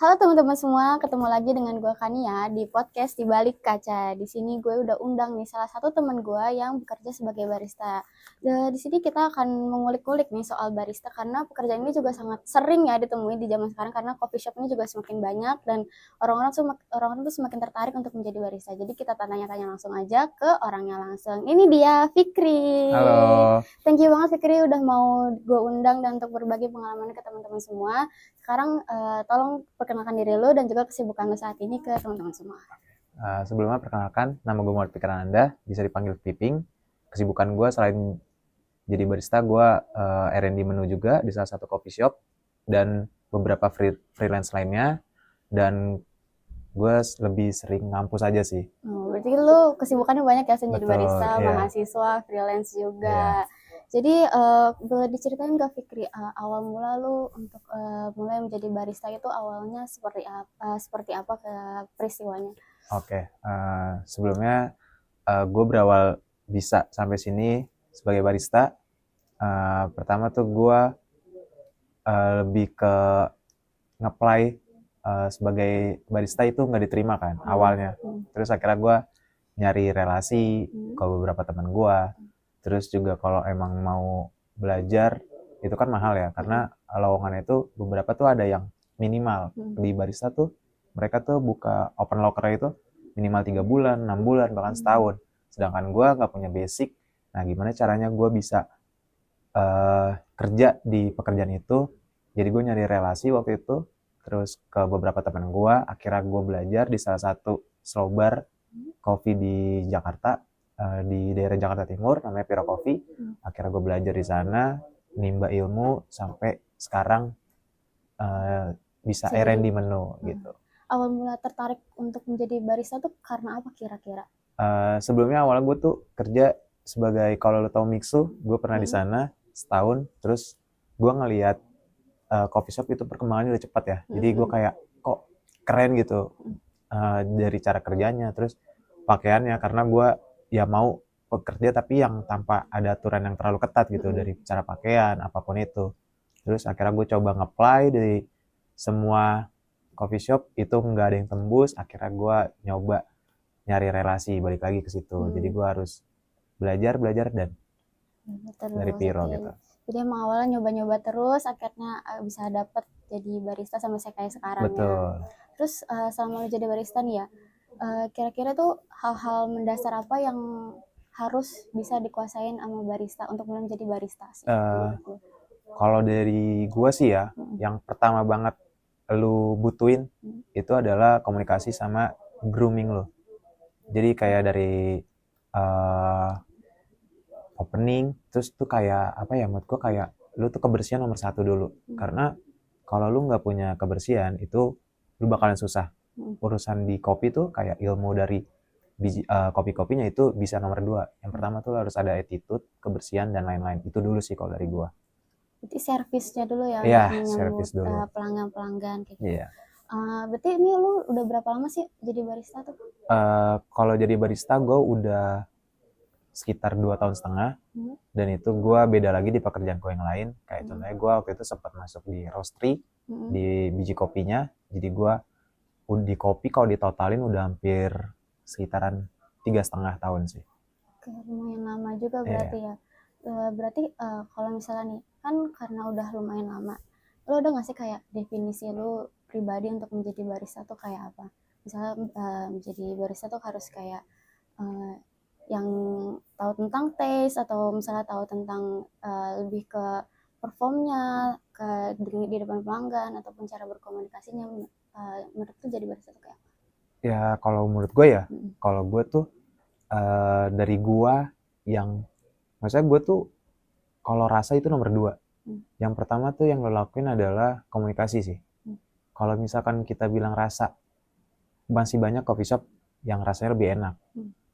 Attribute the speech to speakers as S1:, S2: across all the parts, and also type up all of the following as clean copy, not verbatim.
S1: Halo teman-teman semua, ketemu lagi dengan gue Kania di podcast Di Balik Kaca. Di sini gue udah undang nih salah satu teman gue yang bekerja sebagai barista. Di sini kita akan mengulik-ulik nih soal barista karena pekerjaan ini juga sangat sering ya ditemui di zaman sekarang karena coffee shop ini juga semakin banyak dan orang-orang tuh semakin tertarik untuk menjadi barista. Jadi kita tanya-tanya langsung aja ke orangnya langsung. Ini dia Fikri.
S2: Halo.
S1: Thank you banget Fikri udah mau gue undang dan untuk berbagi pengalaman ke teman-teman semua. Sekarang tolong perkenalkan diri lo dan juga kesibukan lo saat ini ke teman-teman semua.
S2: Sebelumnya perkenalkan, nama gue Muhammad Pikiran Anda, bisa dipanggil Piping. Kesibukan gue selain jadi barista, gue R&D menu juga di salah satu coffee shop dan beberapa freelance lainnya. Dan gue lebih sering ngampus aja sih.
S1: Berarti lo kesibukannya banyak ya jadi
S2: Betul,
S1: barista,
S2: iya.
S1: mahasiswa, freelance juga.
S2: Iya.
S1: Jadi boleh diceritain gak Fikri awal mula lo untuk mulai menjadi barista itu awalnya seperti apa ke peristiwanya?
S2: Oke, sebelumnya gue berawal bisa sampai sini sebagai barista. Pertama tuh gue lebih ke nge-apply sebagai barista itu nggak diterima kan awalnya. Terus akhirnya gue nyari relasi ke beberapa teman gue. Terus juga kalau emang mau belajar itu kan mahal ya, karena lowongan itu beberapa tuh ada yang minimal. Di barista tuh mereka tuh buka open locker itu minimal 3 bulan, 6 bulan, bahkan setahun. Sedangkan gue nggak punya basic. Nah gimana caranya gue bisa kerja di pekerjaan itu? Jadi gue nyari relasi waktu itu, terus ke beberapa teman gue. Akhirnya gue belajar di salah satu slow bar coffee di Jakarta, di daerah Jakarta Timur, namanya Piro Coffee. Akhirnya gue belajar di sana, nimba ilmu sampai sekarang bisa R&D menu gitu.
S1: Awal mula tertarik untuk menjadi barista tuh karena apa kira-kira?
S2: Sebelumnya awalnya gue tuh kerja sebagai, kalau lo tau Mixu, gue pernah di sana setahun. Terus gue ngelihat coffee shop itu perkembangannya udah cepat ya. Jadi gue kayak kok keren gitu dari cara kerjanya, terus pakaiannya, karena gue ya mau bekerja tapi yang tanpa ada aturan yang terlalu ketat gitu dari cara pakaian apapun itu. Terus akhirnya gue coba nge-apply di semua coffee shop, itu nggak ada yang tembus. Akhirnya gue nyoba nyari relasi, balik lagi ke situ. Jadi gue harus belajar dan dari Piro gitu.
S1: Jadi emang awalnya nyoba-nyoba terus, akhirnya bisa dapet jadi barista sampai kayak sekarang.
S2: Betul.
S1: Ya. Terus selama lo jadi barista nih ya, kira-kira tuh hal-hal mendasar apa yang harus bisa dikuasain sama barista untuk mulai menjadi barista sih?
S2: Kalau dari gue sih ya, yang pertama banget lu butuhin itu adalah komunikasi sama grooming lo. Jadi kayak dari opening, terus tuh kayak apa ya, menurut gue kayak lu tuh kebersihan nomor 1 dulu. Karena kalau lu nggak punya kebersihan itu lu bakalan susah. Urusan di kopi tuh kayak ilmu dari kopi-kopinya itu bisa nomor 2. Yang pertama tuh harus ada attitude, kebersihan dan lain-lain. Itu dulu sih kalau dari gua.
S1: Berarti servisnya dulu ya,
S2: Iya,
S1: untuk
S2: servis
S1: menyambut
S2: dulu.
S1: pelanggan-pelanggan kayak gitu.
S2: Iya.
S1: Berarti ini lu udah berapa lama sih jadi barista tuh?
S2: Kalau jadi barista gue udah sekitar 2,5 tahun. Dan itu gue beda lagi di pekerjaan gue yang lain. Kayak contohnya gue waktu itu sempat masuk di roastery, di biji kopinya. Jadi gue di kopi kalau ditotalin udah hampir sekitaran 3,5 tahun sih.
S1: Oke, lumayan lama juga berarti ya. Berarti kalau misalnya nih, kan karena udah lumayan lama, lo udah gak sih kayak definisi lo pribadi untuk menjadi barista tuh kayak apa? Misalnya menjadi barista tuh harus kayak yang tahu tentang taste, atau misalnya tahu tentang lebih ke performnya, ke di depan pelanggan, ataupun cara berkomunikasinya. Menurut tuh jadi barista tuh kayak apa?
S2: Ya kalau menurut gue ya, kalau gue tuh dari gue yang, maksudnya gue tuh kalau rasa itu nomor 2. Yang pertama tuh yang lo lakuin adalah komunikasi sih. Kalau misalkan kita bilang rasa, masih banyak coffee shop yang rasanya lebih enak.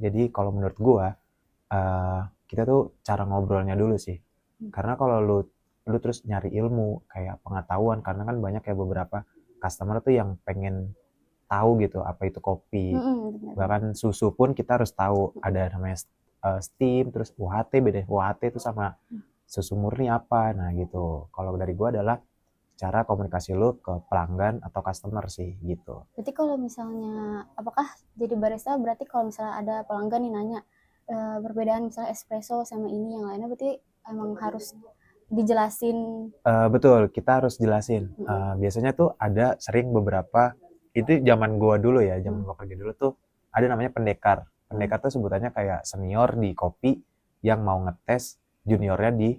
S2: Jadi kalau menurut gue, kita tuh cara ngobrolnya dulu sih. Karena kalau lu terus nyari ilmu kayak pengetahuan, karena kan banyak kayak beberapa customer tuh yang pengen tahu gitu apa itu kopi. Bahkan susu pun kita harus tahu ada namanya steam, terus UHT, beda UHT itu sama susu murni apa. Nah gitu. Kalau dari gue adalah cara komunikasi lu ke pelanggan atau customer sih gitu.
S1: Berarti kalau misalnya, apakah jadi barista berarti kalau misalnya ada pelanggan nih nanya perbedaan misalnya espresso sama ini yang lainnya, berarti emang harus dijelasin.
S2: Betul, kita harus jelasin. Biasanya tuh ada sering beberapa, itu zaman gua dulu ya, zaman gua kerja dulu tuh ada namanya pendekar. Pendekar tuh sebutannya kayak senior di kopi yang mau ngetes juniornya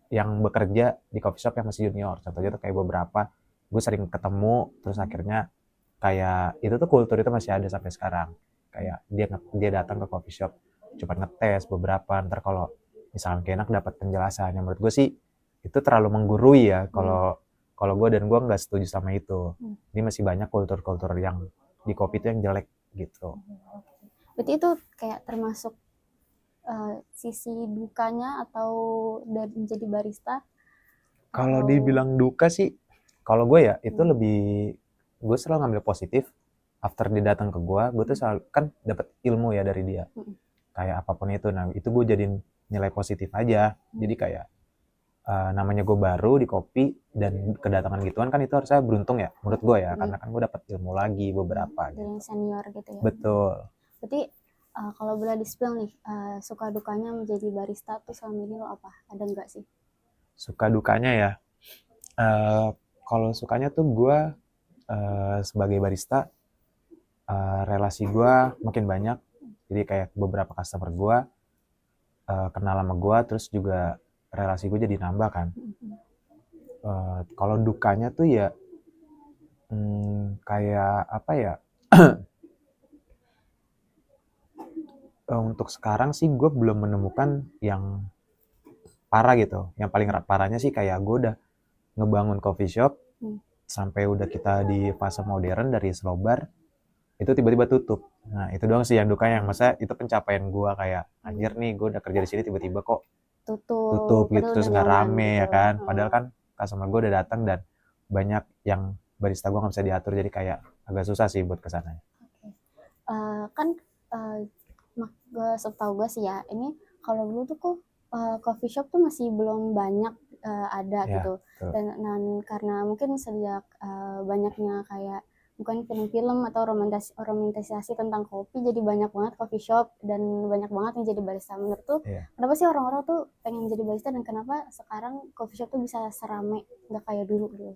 S2: yang bekerja di coffee shop yang masih junior. Contohnya tuh kayak beberapa, gue sering ketemu, terus akhirnya kayak itu tuh kultur itu masih ada sampai sekarang. Kayak dia datang ke coffee shop, coba ngetes beberapa, ntar kalau misalnya kayak enak dapat penjelasan. Yang menurut gue sih itu terlalu menggurui ya. Kalau gue nggak setuju sama itu. Ini masih banyak kultur-kultur yang di kopi itu yang jelek gitu.
S1: Berarti itu kayak termasuk sisi dukanya atau dari menjadi barista?
S2: Kalau dibilang duka sih, kalau gue ya itu gue selalu ngambil positif. After dia datang ke gue tuh selalu kan dapat ilmu ya dari dia. Kayak apapun itu, nah itu gue jadiin nilai positif aja. Jadi kayak namanya gue baru di kopi dan kedatangan gituan kan itu harusnya beruntung ya menurut gue ya, karena kan gue dapat ilmu lagi beberapa
S1: dari yang senior gitu ya.
S2: Betul.
S1: Berarti kalau boleh di-spill nih, suka dukanya menjadi barista tuh selama ini lo apa? Ada nggak sih?
S2: Suka dukanya ya, kalau sukanya tuh gue sebagai barista, relasi gue makin banyak. Jadi kayak beberapa customer gue kenal sama gue, terus juga relasi gue jadi nambah kan. Kalau dukanya tuh ya kayak apa ya, untuk sekarang sih gue belum menemukan yang parah gitu. Yang paling parahnya sih kayak gue udah ngebangun coffee shop sampai udah kita di fase modern dari slow bar, itu tiba-tiba tutup. Nah itu doang sih yang dukanya, yang masa itu pencapaian gue kayak anjir nih gue udah kerja di sini tiba-tiba kok tutup gitu, terus nggak rame gitu. Ya kan, padahal kan customer gue udah datang dan banyak yang barista gue nggak bisa diatur, jadi kayak agak susah sih buat kesana.
S1: Kan gue setahu gue sih ya, ini kalau dulu tuh kok coffee shop tuh masih belum banyak ada ya, gitu. Dan karena mungkin sejak banyaknya kayak bukan film-film atau romantisasi tentang kopi, jadi banyak banget coffee shop dan banyak banget yang jadi barista. Menurut tuh kenapa sih orang-orang tuh pengen jadi barista dan kenapa sekarang coffee shop tuh bisa serame nggak kayak dulu gitu?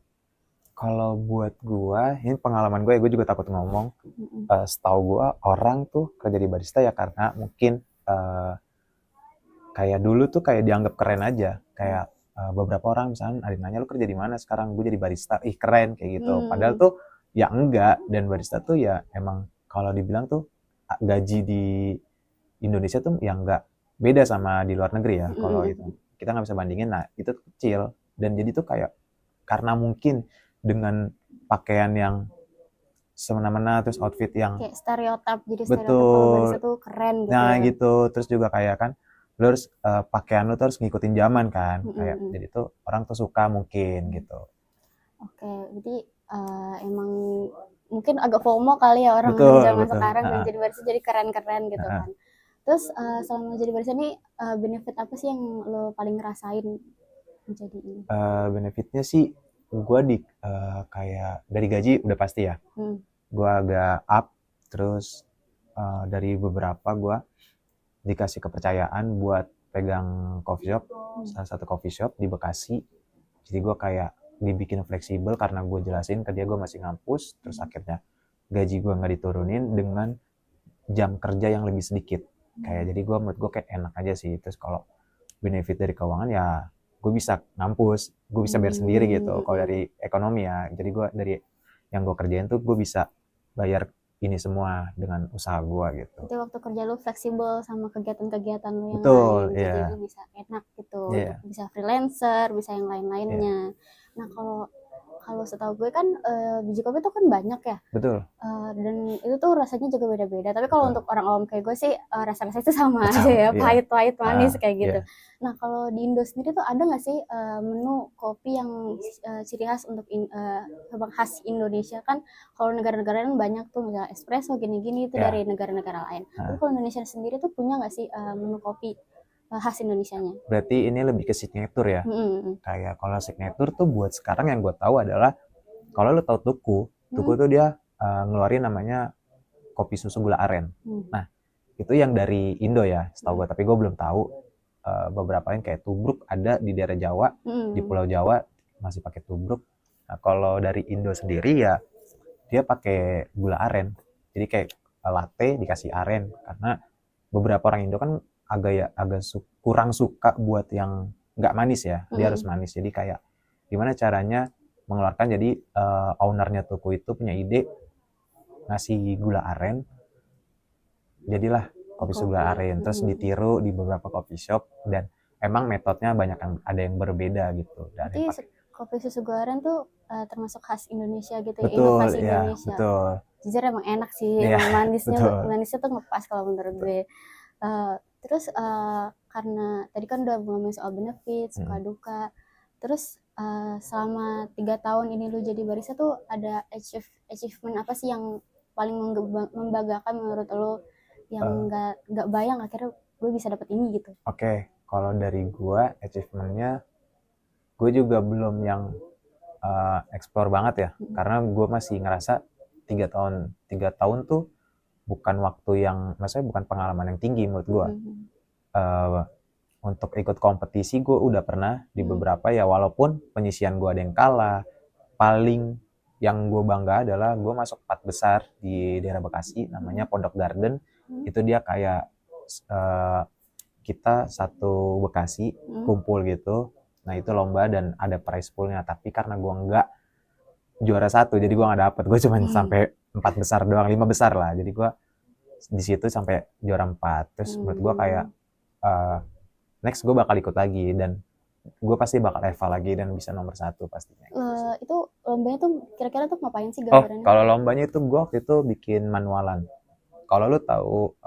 S2: Kalau buat gue, ini pengalaman gue ya, gue juga takut ngomong. Setahu gue orang tuh kerja di barista ya karena mungkin kayak dulu tuh kayak dianggap keren aja. Kayak beberapa orang misalnya ada nanya lu kerja di mana sekarang, gue jadi barista, ih keren kayak gitu. Padahal tuh ya enggak, dan barista tuh ya emang kalau dibilang tuh gaji di Indonesia tuh ya enggak beda sama di luar negeri ya. Kalau itu kita nggak bisa bandingin, nah itu kecil. Dan jadi tuh kayak karena mungkin dengan pakaian yang semena-mena, terus outfit yang
S1: kayak stereotip, jadi stereotip kalau barista tuh keren gitu.
S2: Nah gitu, terus juga kayak kan lu harus pakaian lu tuh harus ngikutin zaman kan, kayak jadi tuh orang tuh suka mungkin gitu.
S1: Oke, jadi emang mungkin agak FOMO kali ya orang zaman sekarang dan jadi barista jadi keren-keren gitu kan. Terus selama jadi barista nih benefit apa sih yang lo paling ngerasain menjadi ini?
S2: Benefitnya sih gue kayak dari gaji udah pasti ya. Gue agak up, terus dari beberapa gue dikasih kepercayaan buat pegang coffee shop, salah satu coffee shop di Bekasi. Jadi gue kayak dibikin fleksibel karena gue jelasin ke dia gue masih ngampus, terus akhirnya gaji gue nggak diturunin dengan jam kerja yang lebih sedikit. Kayak jadi gue menurut gue kayak enak aja sih. Terus kalau benefit dari keuangan ya gue bisa ngampus, gue bisa bayar sendiri gitu. Kalau dari ekonomi ya, jadi gue dari yang gue kerjain tuh gue bisa bayar ini semua dengan usaha gue gitu.
S1: Jadi waktu kerja lu fleksibel sama kegiatan-kegiatan lu yang
S2: lain,
S1: jadi lu bisa enak gitu, bisa freelancer, bisa yang lain-lainnya. Nah kalau setahu gue kan biji kopi itu kan banyak ya.
S2: Betul.
S1: Dan itu tuh rasanya juga beda-beda. Tapi kalau untuk orang awam kayak gue sih rasa-rasa itu sama aja ya, pahit-pahit manis kayak gitu. Nah kalau di Indo sendiri tuh ada nggak sih menu kopi yang ciri khas untuk khas Indonesia kan? Kalau negara-negara lain banyak tuh misalnya espresso gini-gini itu dari negara-negara lain. Tapi kalau Indonesia sendiri tuh punya nggak sih menu kopi khas Indonesianya.
S2: Berarti ini lebih ke signature ya. Kayak kalau signature tuh buat sekarang yang gue tahu adalah kalau lo tahu Tuku tuh dia ngeluarin namanya kopi susu gula aren. Nah, itu yang dari Indo ya, setahu gue. Tapi gue belum tahu beberapa yang kayak tubruk ada di daerah Jawa, di Pulau Jawa masih pakai tubruk. Nah, kalau dari Indo sendiri ya dia pakai gula aren. Jadi kayak latte dikasih aren karena beberapa orang Indo kan agak kurang suka buat yang nggak manis ya, dia harus manis. Jadi kayak gimana caranya mengeluarkan, jadi ownernya Tuku itu punya ide ngasih gula aren, jadilah kopi gula aren, terus ditiru di beberapa coffee shop dan emang metodnya banyak yang ada yang berbeda gitu. Dan
S1: jadi kopi susu gula aren tuh termasuk khas Indonesia gitu ya,
S2: betul,
S1: inovasi
S2: ya,
S1: Indonesia.
S2: Betul.
S1: Jujur emang enak sih,
S2: Ya,
S1: emang
S2: betul.
S1: manisnya tuh ngepas kalau menurut gue. Terus karena tadi kan udah ngomongin soal benefit, suka duka. Terus selama 3 tahun ini lu jadi barista tuh ada achievement apa sih yang paling membanggakan menurut lu, yang nggak bayang akhirnya gue bisa dapet ini gitu?
S2: Oke, kalau dari gue achievementnya, gue juga belum yang explore banget ya, karena gue masih ngerasa 3 tahun tuh bukan waktu yang, maksudnya bukan pengalaman yang tinggi menurut gue. Untuk ikut kompetisi gue udah pernah di beberapa ya, walaupun penyisian gue ada yang kalah. Paling yang gue bangga adalah gue masuk 4 besar di daerah Bekasi, namanya Pondok Garden. Itu dia kayak kita satu Bekasi kumpul gitu. Nah itu lomba dan ada prize poolnya, tapi karena gue nggak juara 1, jadi gue nggak dapet. Gue cuma sampai 4 besar doang, 5 besar lah. Jadi gue di situ sampai juara 4. Terus menurut gue kayak next gue bakal ikut lagi dan gue pasti bakal eval lagi dan bisa nomor 1 pastinya.
S1: Itu lombanya tuh kira-kira tuh ngapain sih
S2: gambarannya? Oh, kalau lombanya itu gue waktu itu bikin manualan. Kalau lu tahu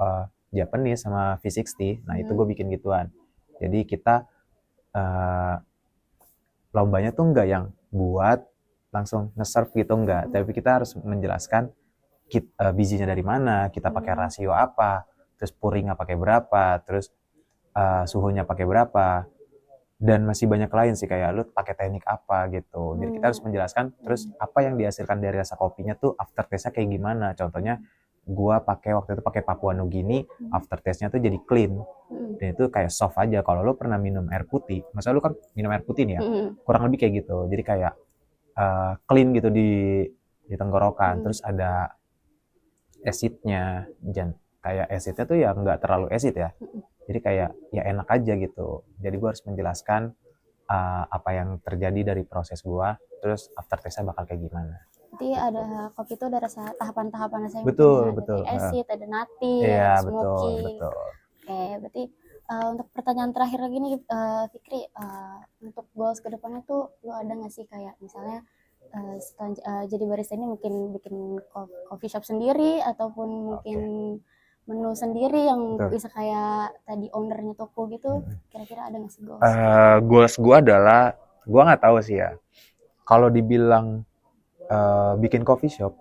S2: Japanese sama V60, nah itu gue bikin gituan. Jadi kita lombanya tuh enggak yang buat langsung nge-serve gitu, enggak. Tapi kita harus menjelaskan bijinya dari mana, kita pakai rasio apa, terus pouringnya pakai berapa, terus suhunya pakai berapa, dan masih banyak lain sih, kayak lu pakai teknik apa gitu. Jadi kita harus menjelaskan terus apa yang dihasilkan dari rasa kopinya tuh aftertaste-nya kayak gimana. Contohnya gua waktu itu pakai Papua Nugini, aftertaste-nya tuh jadi clean dan itu kayak soft aja. Kalau lu pernah minum air putih, maksudnya lu kan minum air putih nih ya, kurang lebih kayak gitu. Jadi kayak clean gitu di tenggorokan. Terus ada acidnya, dan kayak acidnya tuh ya nggak terlalu acid ya, jadi kayak ya enak aja gitu. Jadi gue harus menjelaskan apa yang terjadi dari proses gue, terus aftertaste-nya bakal kayak gimana.
S1: Jadi ada kopi itu ada rasa tahapan-tahapan rasanya.
S2: Betul,
S1: ada
S2: betul.
S1: Ada acid, ada nutty,
S2: iya,
S1: ada smoky.
S2: Betul.
S1: Oke, berarti untuk pertanyaan terakhir lagi nih, Fikri, untuk goals kedepannya tuh lu ada nggak sih kayak misalnya setelah jadi barista ini mungkin bikin coffee shop sendiri ataupun mungkin menu sendiri yang bisa kayak tadi ownernya toko gitu, kira-kira ada nggak sih goals?
S2: Goals gue adalah, gue nggak tahu sih ya. Kalau dibilang bikin coffee shop,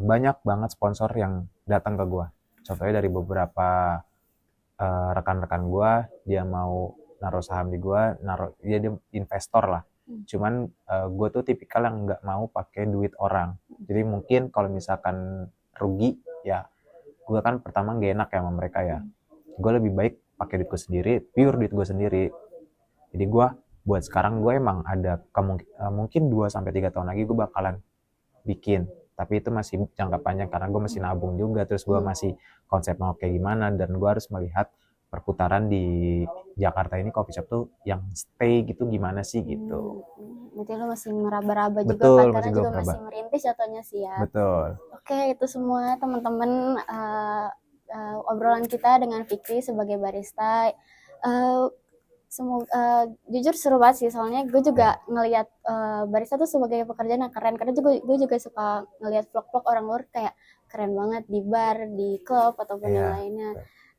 S2: banyak banget sponsor yang datang ke gue. Contohnya dari beberapa rekan-rekan gue, dia mau naruh saham di gue, dia investor lah. Cuman gue tuh tipikal yang nggak mau pakai duit orang. Jadi mungkin kalau misalkan rugi ya gue kan pertama gak enak ya sama mereka ya. Gue lebih baik pakai duit gue sendiri, pure duit gue sendiri. Jadi gue buat sekarang gue emang ada mungkin 2-3 tahun lagi gue bakalan bikin. Tapi itu masih jangka panjang karena gue masih nabung juga. Terus gue masih konsep mau kayak gimana, dan gue harus melihat perputaran di Jakarta ini coffee shop tuh yang stay gitu gimana sih gitu.
S1: Berarti lo masih meraba-raba juga kan, karena juga masih merintis jatuhnya sih ya.
S2: Betul.
S1: Oke, itu semua teman-teman obrolan kita dengan Fikri sebagai barista. Jujur seru banget sih, soalnya gue juga ngelihat barista tuh sebagai pekerjaan yang keren, karena gue juga suka ngelihat vlog-vlog orang luar kayak keren banget di bar, di klub ataupun yang lainnya.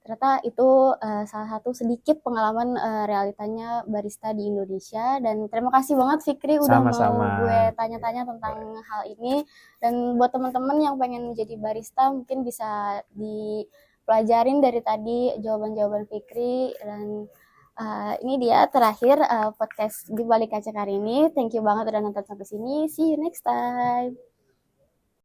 S1: Ternyata itu salah satu sedikit pengalaman realitanya barista di Indonesia. Dan terima kasih banget Fikri udah mau gue tanya-tanya tentang hal ini. Dan buat teman-teman yang pengen menjadi barista, mungkin bisa dipelajarin dari tadi jawaban-jawaban Fikri. Dan Ini dia terakhir podcast di balik kaca kali ini. Thank you banget udah nonton sampai sini. See you next time.